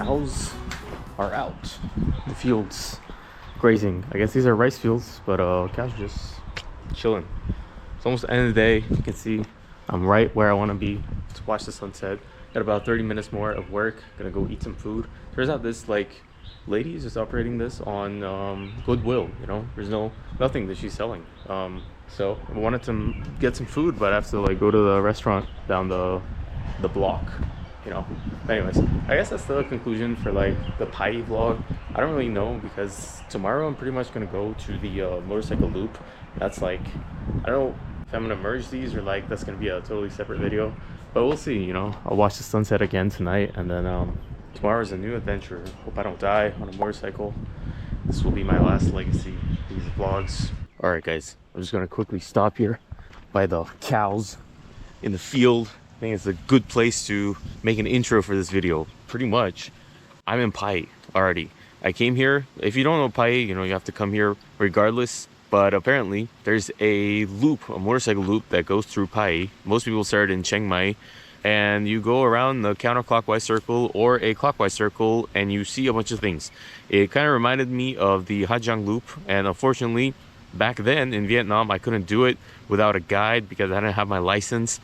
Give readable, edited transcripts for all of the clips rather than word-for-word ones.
cows are out in the fields grazing. I guess these are rice fields, but cows are just chilling. It's almost the end of the day. You can see I'm right where I want to be to watch the sunset. Got about 30 minutes more of work. Gonna go eat some food. Turns out this lady is just operating this on goodwill. You know, there's nothing that she's selling. So I wanted to get some food, but I have to go to the restaurant down the block. You know. Anyways, I guess that's the conclusion for the Pai vlog. I don't really know, because tomorrow I'm pretty much gonna go to the motorcycle loop. That's I don't know if I'm gonna merge these or that's gonna be a totally separate video, but we'll see. You know, I'll watch the sunset again tonight, and then tomorrow is a new adventure. Hope I don't die on a motorcycle. This will be my last legacy, these vlogs. All right, guys, I'm just gonna quickly stop here by the cows in the field. I think it's a good place to make an intro for this video. Pretty much, I'm in Pai already. I came here. If you don't know Pai, you know, you have to come here regardless. But apparently, there's a loop, a motorcycle loop that goes through Pai. Most people start in Chiang Mai, and you go around the counterclockwise circle or a clockwise circle, and you see a bunch of things. It kind of reminded me of the Ha Giang loop, and unfortunately, back then in Vietnam, I couldn't do it without a guide because I didn't have my license.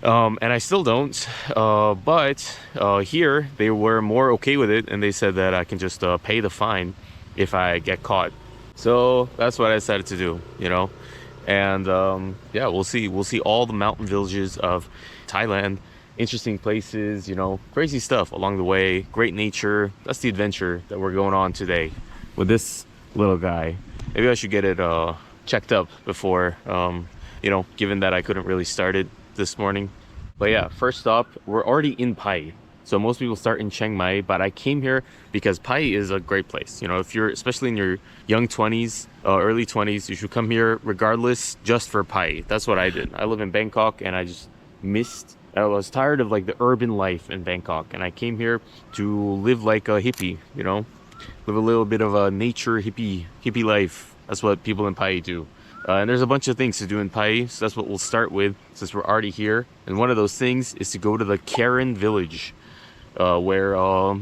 And I still don't, but here they were more okay with it, and they said that I can just pay the fine if I get caught. So that's what I decided to do, you know. And yeah, we'll see all the mountain villages of Thailand, interesting places, you know, crazy stuff along the way, great nature. That's the adventure that we're going on today with this little guy. Maybe I should get it checked up before, you know, given that I couldn't really start it this morning. But yeah, first stop, we're already in Pai. So most people start in Chiang Mai, but I came here because Pai is a great place. You know, if you're especially in your young 20s, early 20s, you should come here regardless, just for Pai. That's what I did. I live in Bangkok, and I just I was tired of the urban life in Bangkok, and I came here to live like a hippie, you know, live a little bit of a nature hippie life. That's what people in Pai do. And there's a bunch of things to do in Pai, so that's what we'll start with since we're already here. And one of those things is to go to the Karen village, where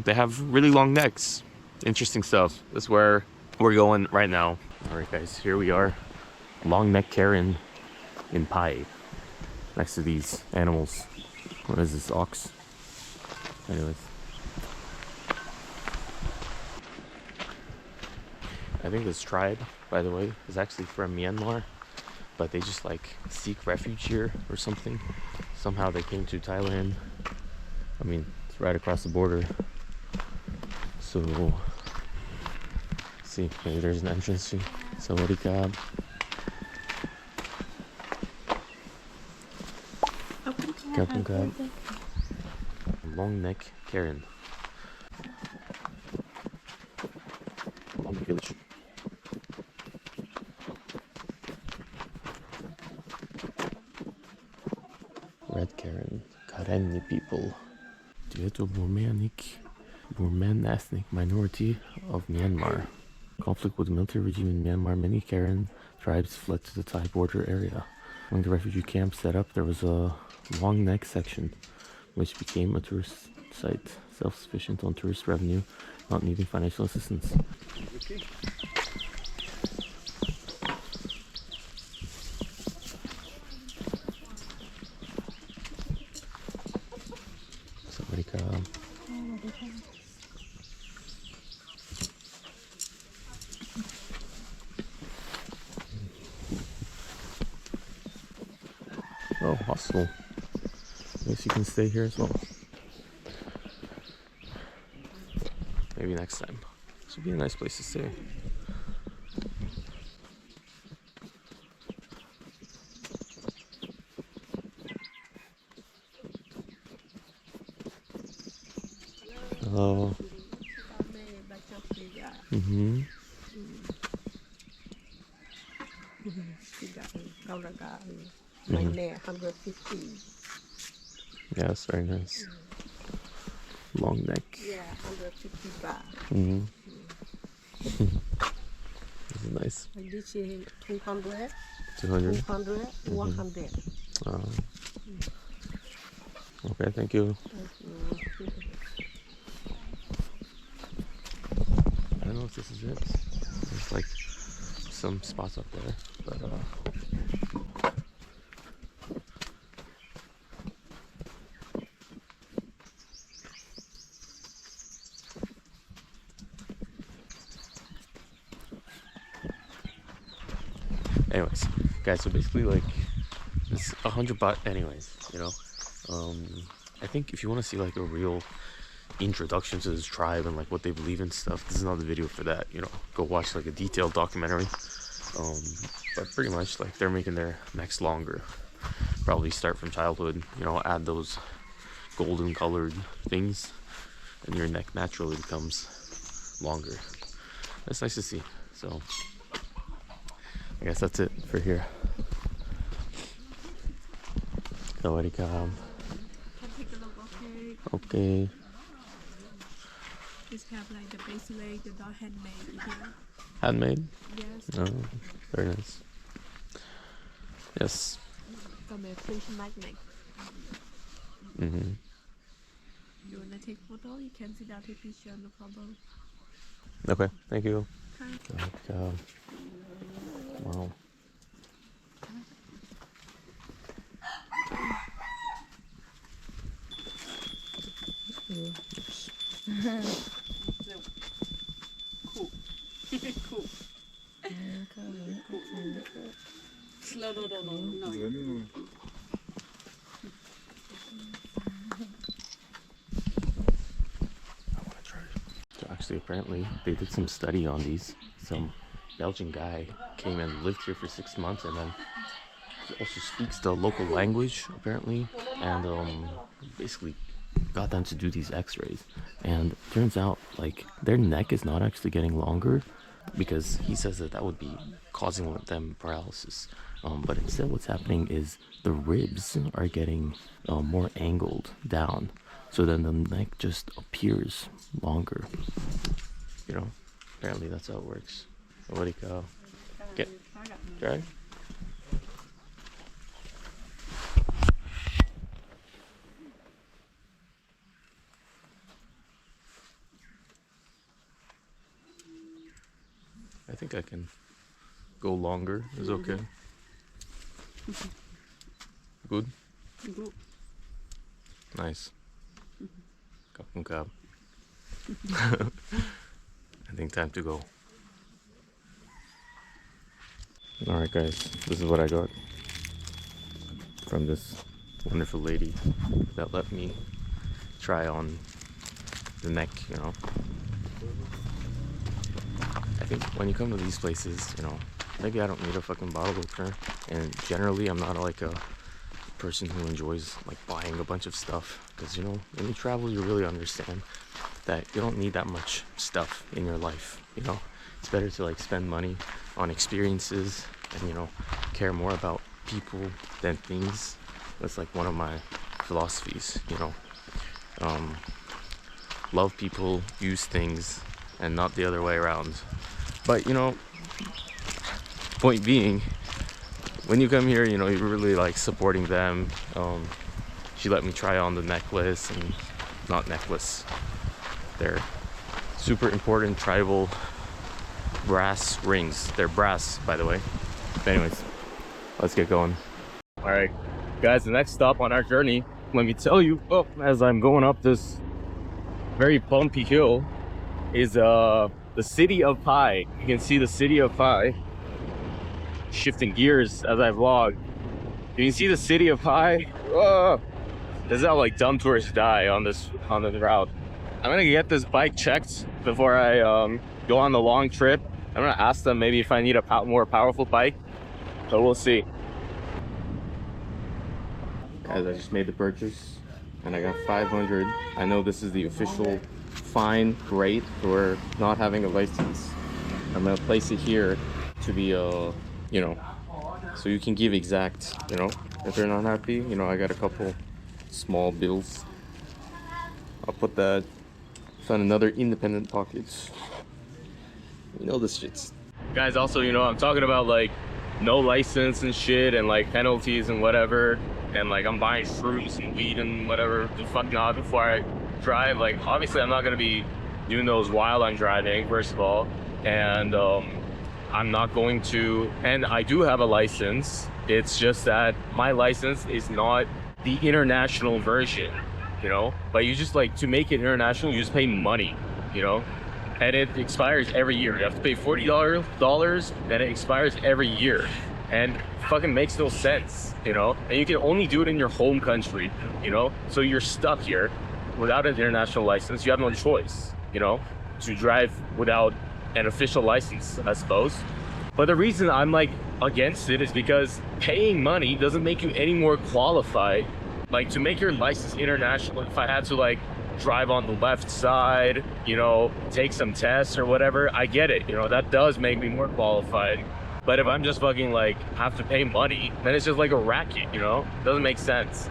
they have really long necks. Interesting stuff. That's where we're going right now. All right, guys, here we are. Long neck Karen in Pai, next to these animals. What is this, ox? Anyways. I think this tribe, by the way, is actually from Myanmar, but they just seek refuge here or something. Somehow they came to Thailand. I mean, it's right across the border. So, let's see, maybe there's an entrance to Sawadee-ka. Kapungkab. Long neck Karen. Long village. Red Karen, Karenni people. Burman ethnic minority of Myanmar. Conflict with the military regime in Myanmar, many Karen tribes fled to the Thai border area. Among the refugee camps set up, there was a long neck section, which became a tourist site, self-sufficient on tourist revenue, not needing financial assistance. Okay. Oh, hostel. I guess you can stay here as well. Maybe next time. This would be a nice place to stay. Hello. Mm-hmm. Mm-hmm. 150. Yeah, that's very nice. Long neck. Yeah, 150 baht. Mm-hmm. This is nice. And this is 200. 200? 200, 100. Okay, thank you. it. There's like some spots up there, but anyways, guys, so basically like it's 100 baht anyways, you know. I think if you want to see like a real introduction to this tribe and like what they believe in stuff, this is not the video for that, you know. Go watch like a detailed documentary. But pretty much like they're making their necks longer, probably start from childhood, you know, add those golden colored things and your neck naturally becomes longer. That's nice to see. So I guess that's it for here. Sawadee ka. Can take a look, okay? Okay. Just have like the base leg, the dog handmade here. Handmade? Yes. Oh, very nice. Yes. Come a fish magnet. Mm-hmm. You wanna take photo? You can sit down, take picture, no problem. Okay, thank you. Hi. Like, wow. Oops. Cool. Cool. Slow, no. So actually, apparently, they did some study on these. Some Belgian guy came and lived here for 6 months, and then he also speaks the local language, apparently, and basically got them to do these x-rays. And it turns out, like, their neck is not actually getting longer, because he says that that would be causing them paralysis. But instead what's happening is the ribs are getting more angled down. So then the neck just appears longer. You know, apparently that's how it works. What do you go? Get try. I think I can go longer. It's okay. Good. Good. Nice. Kapungkap. I think time to go. Alright guys, this is what I got from this wonderful lady that let me try on the neck, you know. I think when you come to these places, you know, maybe I don't need a fucking bottle opener, and generally I'm not like a person who enjoys like buying a bunch of stuff, because you know, when you travel you really understand that you don't need that much stuff in your life, you know. It's better to like spend money on experiences and, you know, care more about people than things. That's like one of my philosophies, you know. Love people, use things, and not the other way around. But you know, point being, when you come here, you know, you're really like supporting them. She let me try on the necklace, and not necklace, they're super important tribal brass rings. They're brass, by the way. But anyways, let's get going. All right, guys, the next stop on our journey, let me tell you, as I'm going up this very bumpy hill, is the city of Pai. You can see the city of Pai. Shifting gears as I vlog. You can see the city of Pai. This is how like dumb tourists die on this route. I'm gonna get this bike checked before I go on the long trip. I'm gonna ask them maybe if I need a more powerful bike, so we'll see. Guys, I just made the purchase and I got 500. I know this is the official fine rate for not having a license. I'm gonna place it here to be you know, so you can give exact, you know, if they're not happy, you know, I got a couple small bills. I'll put that. Found another independent pockets. You know this shit's. Guys, also, you know, I'm talking about like no license and shit, and like penalties and whatever, and like I'm buying fruits and weed and whatever the fuck not before I drive. Like obviously I'm not gonna be doing those while I'm driving, first of all, and I'm not going to, and I do have a license. It's just that my license is not the international version, you know? But you just like, to make it international, you just pay money, you know? And it expires every year. You have to pay $40, and it expires every year. And fucking makes no sense, you know? And you can only do it in your home country, you know? So you're stuck here without an international license. You have no choice, you know, to drive without an official license, I suppose. But the reason I'm like against it is because paying money doesn't make you any more qualified. Like, to make your license international, if I had to like drive on the left side, you know, take some tests or whatever, I get it, you know, that does make me more qualified. But if I'm just fucking like have to pay money, then it's just like a racket, you know? Doesn't make sense.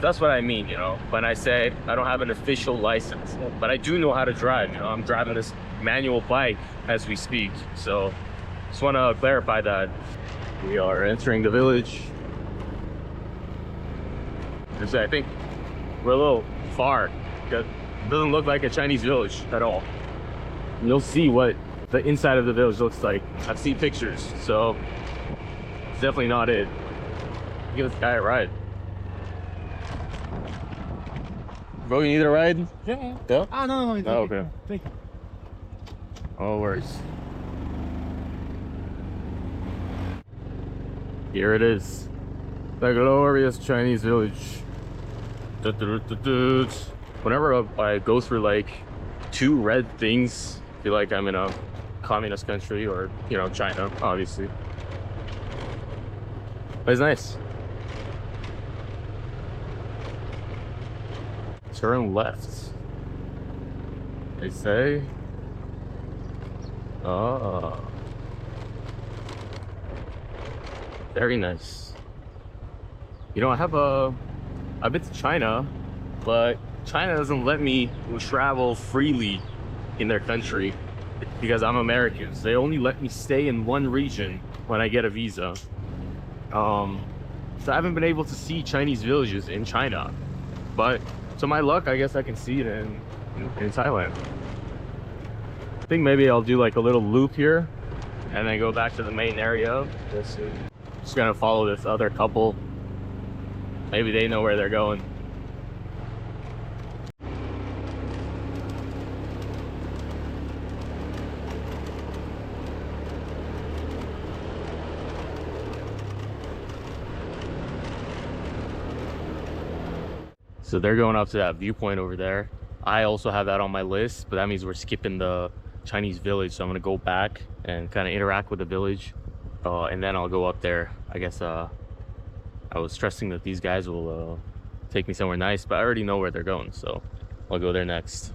That's what I mean, you know, when I say I don't have an official license, but I do know how to drive. You know, I'm driving this manual bike as we speak, so just want to clarify that. We are entering the village. I think we're a little far because it doesn't look like a Chinese village at all. And you'll see what the inside of the village looks like. I've seen pictures, so it's definitely not it. Give this guy a ride. Bro, you need a ride? Yeah. Yeah? Ah, no, no, no. Oh, okay. Thank you. Oh, worries. Here it is. The glorious Chinese village. Whenever I go through like two red things, I feel like I'm in a communist country, or, you know, China, obviously. But it's nice. Turn left, they say. Ah, very nice. You know, I've been to China, but China doesn't let me travel freely in their country because I'm American. So they only let me stay in one region when I get a visa. So I haven't been able to see Chinese villages in China, but to my luck, I guess I can see it in Thailand. I think maybe I'll do like a little loop here and then go back to the main area. Just gonna follow this other couple. Maybe they know where they're going. So they're going up to that viewpoint over there. I also have that on my list, but that means we're skipping the Chinese village. So I'm gonna go back and kind of interact with the village, and then I'll go up there. I guess I was stressing that these guys will take me somewhere nice, but I already know where they're going, so I'll go there next.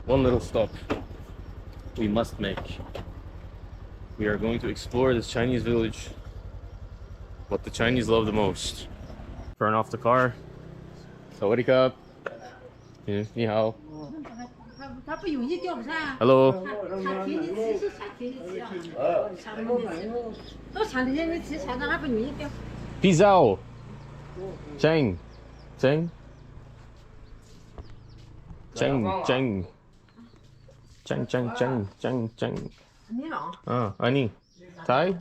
One little stop we must make. We are going to explore this Chinese village. What the Chinese love the most. Turn off the car. Sawadee krap. Ni hao. Hello. Pizza. Cheng. Cheng. Cheng. Cheng. Cheng. Cheng. Cheng. Cheng. Cheng. Ani. Thai?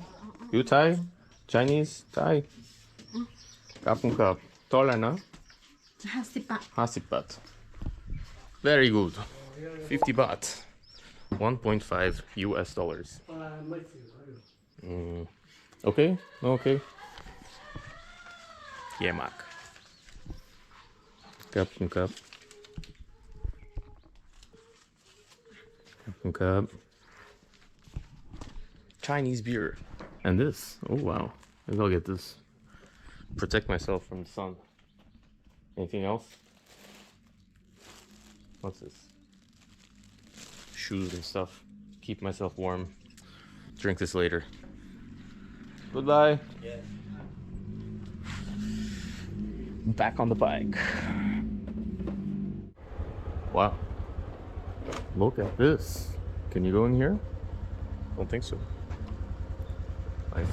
You Thai? Chinese? Thai? Kapung kap. $1 na? 50 baht. 50 baht. Very good. 50 baht. 1.5 US dollars. Okay? Okay. Yemak. Kapung kap. Kapung kap. Chinese beer. And this. Oh wow. Maybe I'll get this. Protect myself from the sun. Anything else? What's this? Shoes and stuff. Keep myself warm. Drink this later. Goodbye. Yeah. Back on the bike. Wow. Look at this. Can you go in here? Don't think so. Nice.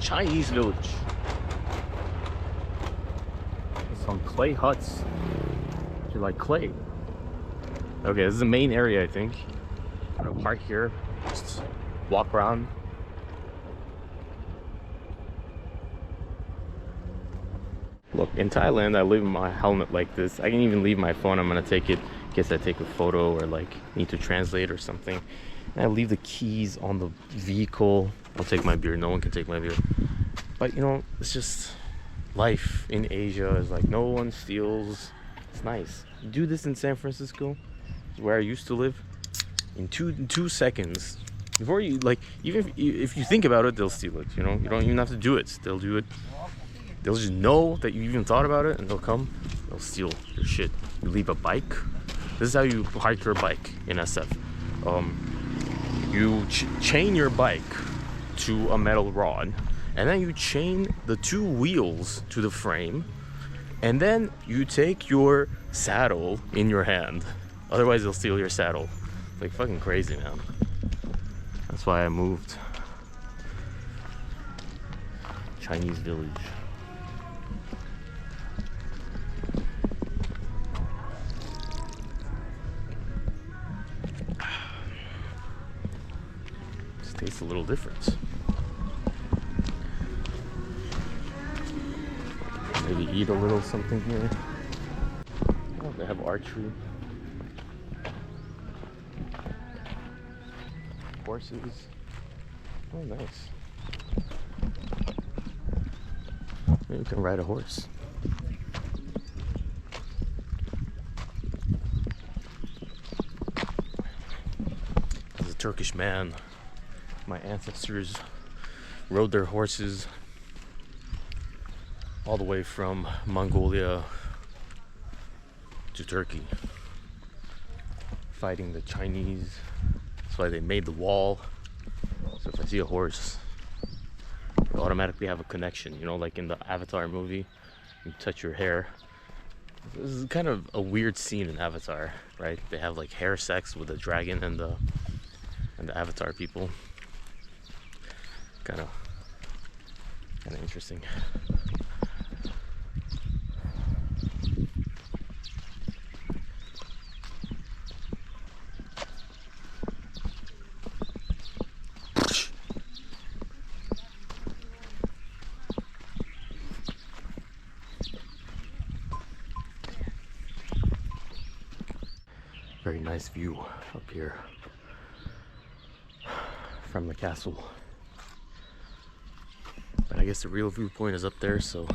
Chinese village. Some clay huts. They're like clay. Okay, this is the main area, I think. I'm gonna park here, just walk around. Look, in Thailand, I leave my helmet like this. I can even leave my phone. I'm gonna take it in case I take a photo or like need to translate or something. And I leave the keys on the vehicle. I'll take my beer. No one can take my beer. But you know, it's just life in Asia. Is like no one steals. It's nice. You do this in San Francisco, where I used to live. In two seconds, before you like, even if you think about it, they'll steal it. You know, you don't even have to do it. They'll do it. They'll just know that you even thought about it, and they'll come. They'll steal your shit. You leave a bike. This is how you hike your bike in SF. You chain your bike to a metal rod, and then you chain the two wheels to the frame, and then you take your saddle in your hand. Otherwise, they'll steal your saddle. It's like fucking crazy, man. That's why I moved. Chinese village. Tastes a little different. Maybe eat a little something here. Oh, they have archery. Horses. Oh, nice. Maybe you can ride a horse. As a Turkish man, my ancestors rode their horses all the way from Mongolia to Turkey, fighting the Chinese. That's why they made the wall. So if I see a horse, I automatically have a connection. You know, like in the Avatar movie, you touch your hair. This is kind of a weird scene in Avatar, right? They have like hair sex with the dragon and the Avatar people. Kind of interesting. Very nice view up here from the castle. But I guess the real viewpoint is up there, so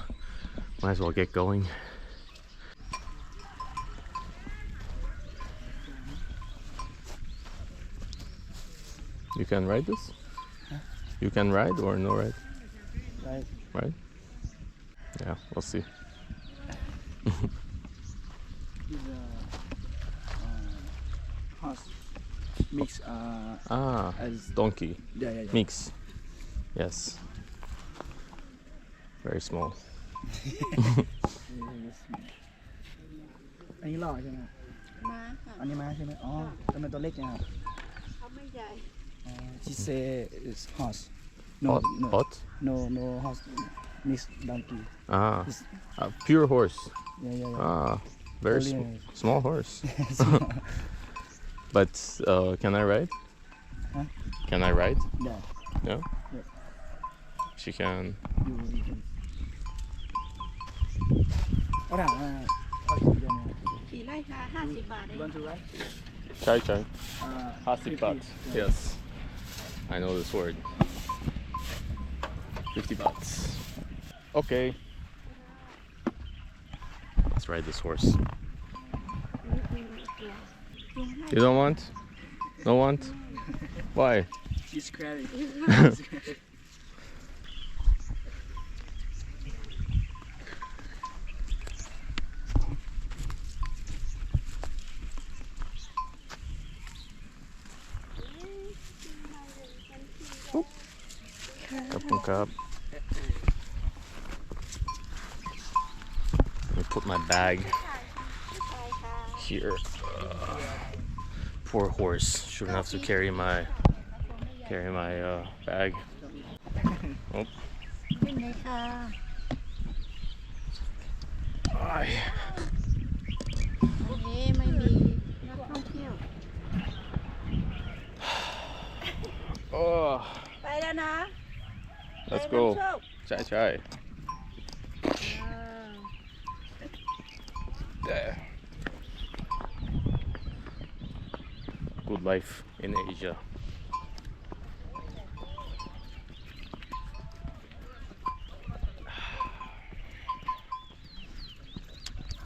might as well get going. You can ride this? Huh? You can ride or no ride? Right. Right? Yeah, we'll see. Is horse mix as Donkey. yeah. Mix. Yes. Very small. อันนี้หล่อใช่ไหม ม้าค่ะ อันนี้ม้าใช่ไหมอ๋อทำไมตัวเล็กจังครับ เขาไม่ใหญ่ She say is horse Hot? Hot? no horse mix donkey Pure horse. yeah Very Really small horse. But can I ride? Huh? Can I ride? yeah Yeah? Yeah. She can. you can เอาถามว่าเขาขี่ได้ไหม ขี่ไล่ค่ะ50 บาทเอง want to ride Chai. Hasipat. Yes. I know this word. 50 bahts. Okay. Let's ride this horse. You don't want? No want? Why? she's scary Cup. Let me put my bag here. Poor horse. Shouldn't have to carry my bag. Oh. เป็นไงคะ วันนี้ไม่มีนักท่องเที่ยว Oh, ไปแล้วนะ let's ไป go. น้ำโชค Chai chai. อ่า There. Good life in Asia.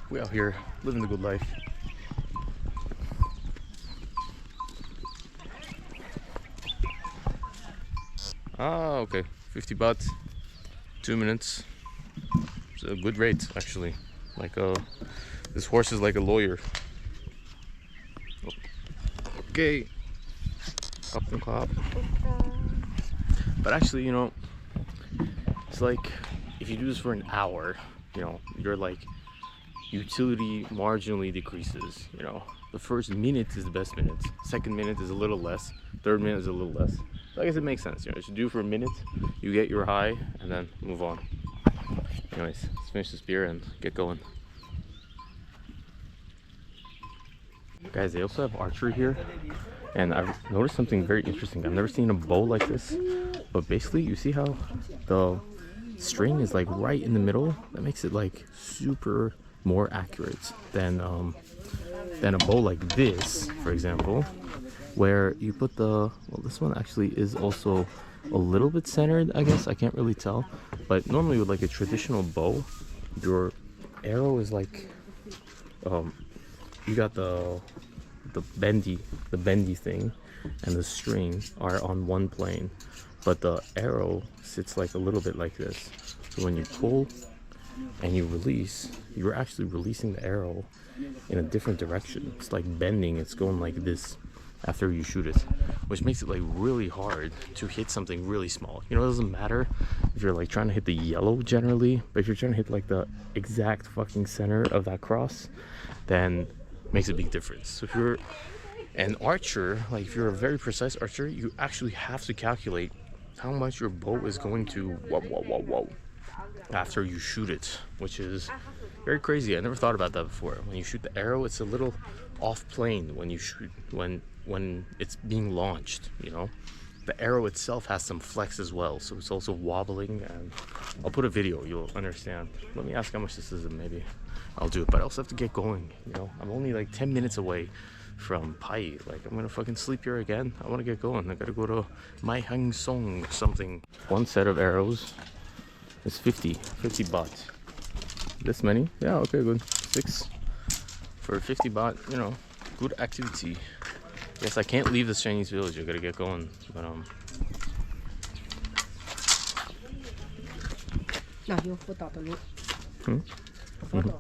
We out here living the good life. Ah, okay. 50 baht, 2 minutes. It's a good rate, actually. Like this horse is like a lawyer. Okay. Up and clap. But actually, you know, it's like if you do this for an hour, you know, your like utility marginally decreases. You know, the first minute is the best minute. Second minute is a little less. Third minute is a little less. So I guess it makes sense. You know, you do for a minute, you get your high, and then move on. Anyways, let's finish this beer and get going. Guys, they also have archery here, and I've noticed something very interesting. I've never seen a bow like this, but basically you see how the string is like right in the middle. That makes it like super more accurate than a bow like this, for example, where you put the, well, this one actually is also a little bit centered, I guess. I can't really tell, but normally with like a traditional bow, your arrow is like you got the bendy thing and the string are on one plane, but the arrow sits like a little bit like this. So when you pull and you release, you're actually releasing the arrow in a different direction. It's like bending, it's going like this after you shoot it, which makes it like really hard to hit something really small. You know, it doesn't matter if you're like trying to hit the yellow generally, but if you're trying to hit like the exact fucking center of that cross, then it makes a big difference. So if you're an archer, like if you're a very precise archer, you actually have to calculate how much your bow is going to whoa after you shoot it, which is very crazy. I never thought about that before. When you shoot the arrow, it's a little off plane when you shoot, when it's being launched, you know. The arrow itself has some flex as well, so it's also wobbling, and I'll put a video, you'll understand. Let me ask how much this is and maybe I'll do it, but I also have to get going, you know. I'm only like 10 minutes away from Pai. Like, I'm gonna fucking sleep here again. I want to get going. I gotta go to Mai Hang Song something. One set of arrows is 50 baht. This many? Yeah, okay, good. 6 for 50 baht, you know, good activity. Yes, I can't leave this Chinese village. I gotta get going. But No, you photo ตัวนี้ photo.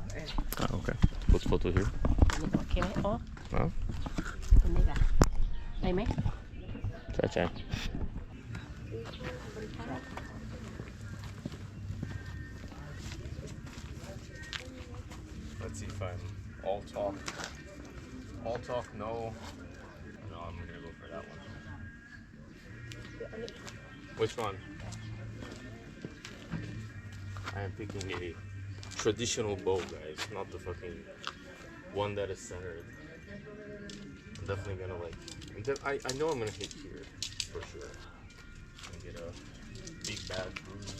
Ah, okay. What's photo here? โอเคไหมอ๋อ Huh? ตัวนี้กันได้ไหม Chai. Let's see if I'm all talk. All talk, no. No, I'm gonna go for that one. Which one? I am picking a traditional bow, guys, not the fucking one that is centered. I'm definitely gonna like. I know I'm gonna hit here for sure. And get a big bad bruise.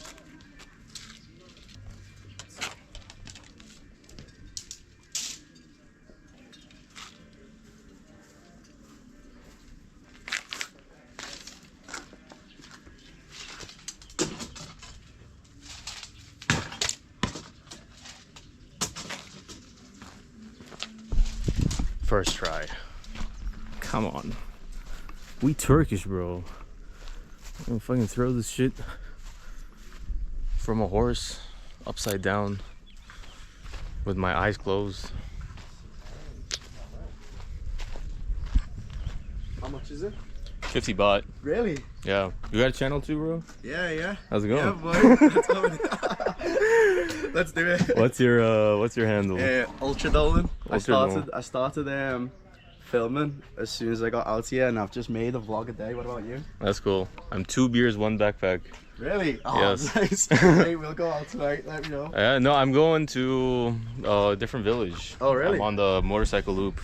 First try. Come on. We Turkish, bro. I'm gonna fucking throw this shit from a horse upside down with my eyes closed. How much is it? 50 baht. Really? Yeah. You got a channel too, bro? Yeah. How's it going? Yeah, boy. Let's go. Let's do it. What's your handle? Ultra Dolan. Ultra Dolan. I started filming as soon as I got out here, and I've just made a vlog a day. What about you? That's cool. I'm 2 beers, 1 backpack. Really? Oh, Yes. nice. Hey, we'll go out tonight. Let me know. No, I'm going to a different village. Oh, really? I'm on the motorcycle loop.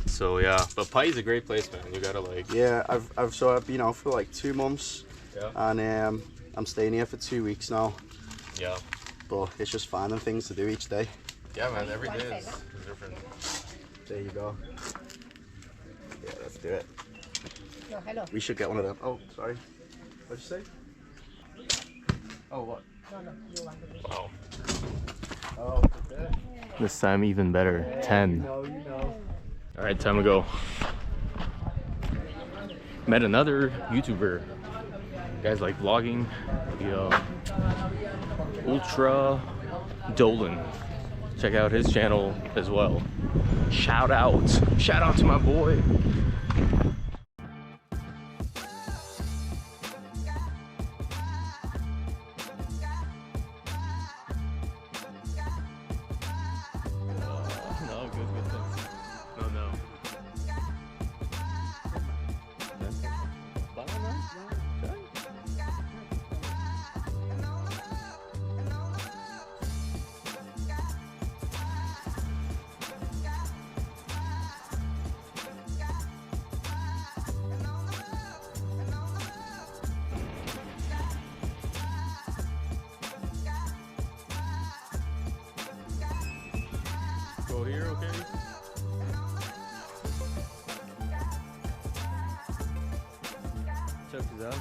So yeah, but Pai's a great place, man. You gotta like. Yeah, I've been out for like 2 months, Yeah. and I'm staying here for 2 weeks now. Yeah. But it's just finding things to do each day. Yeah, man. Every day is different. There you go. Yeah, let's do it. No, hello. We should get one of them. Oh, sorry. What'd you say? Oh, what? Wow. Oh, okay. This time even better. 10. You know. All right, time to go. Met another YouTuber. Guys like vlogging. The Ultra Dolan. Check out his channel as well. Shout out to my boy. No, good, thanks. No. Go here, okay? Check this out.